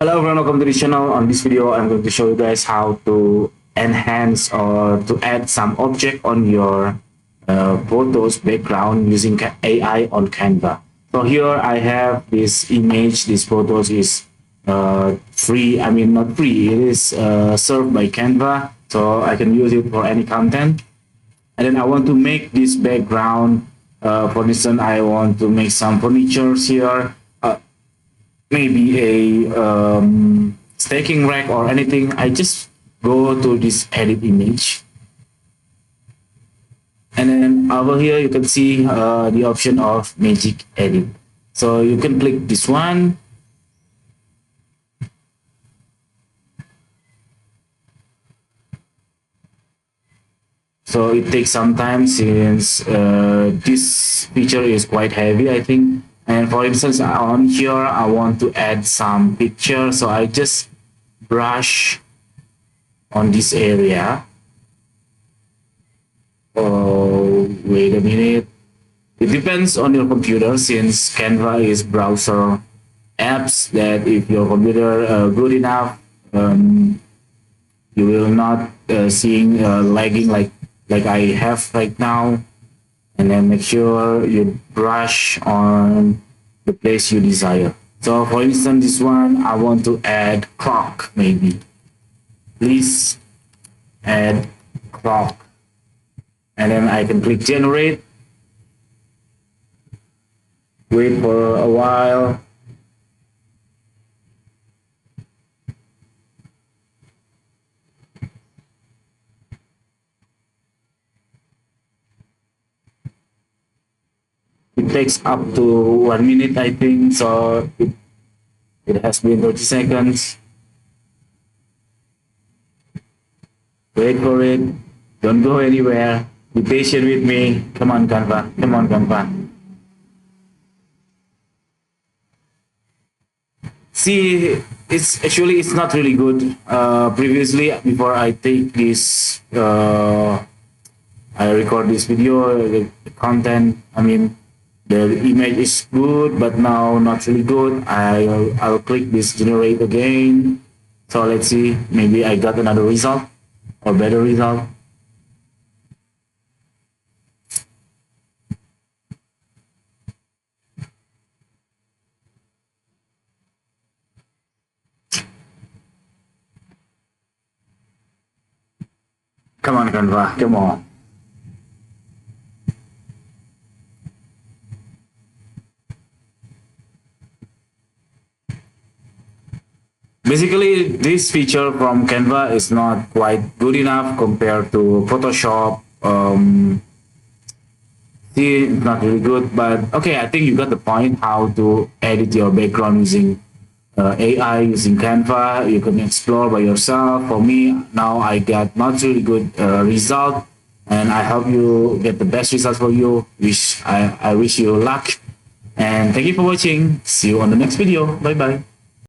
Hello everyone, welcome to the channel. On this video, I'm going to show you guys how to enhance or to add some object on your photos background using AI on Canva. So here I have this image. This photos is free. I mean not free. It is served by Canva, so I can use it for any content. And then I want to make this background. For instance, I want to make some furnitures here. Maybe a staking rack or anything. I just go to this edit image, and then over here you can see the option of magic edit. So you can click this one. So it takes some time since this feature is quite heavy, I think. And for instance, on here, I want to add some picture. So I just brush on this area. Oh, wait a minute. It depends on your computer, since Canva is browser apps that if your computer good enough, you will not seeing lagging like I have right now. And then make sure you brush on the place you desire. So for instance, this one, I want to add clock maybe. Please add clock. And then I can click generate. Wait for a while. It takes up to 1 minute, I think. So it has been 30 seconds. Wait for it. Don't go anywhere. Be patient with me. Come on, Canva. Come on, Canva. See, it's not really good. Previously, before I take this, I record this video, the content. I mean, the image is good, but now not really good. I'll click this generate again. So let's see, maybe I got another result or better result. Come on, Canva, come on. Basically, this feature from Canva is not quite good enough compared to Photoshop. See, it's not really good, but okay, I think you got the point how to edit your background using AI, using Canva. You can explore by yourself. For me, now I got not really good result, and I hope you get the best results for you. I wish you luck, and thank you for watching. See you on the next video. Bye bye.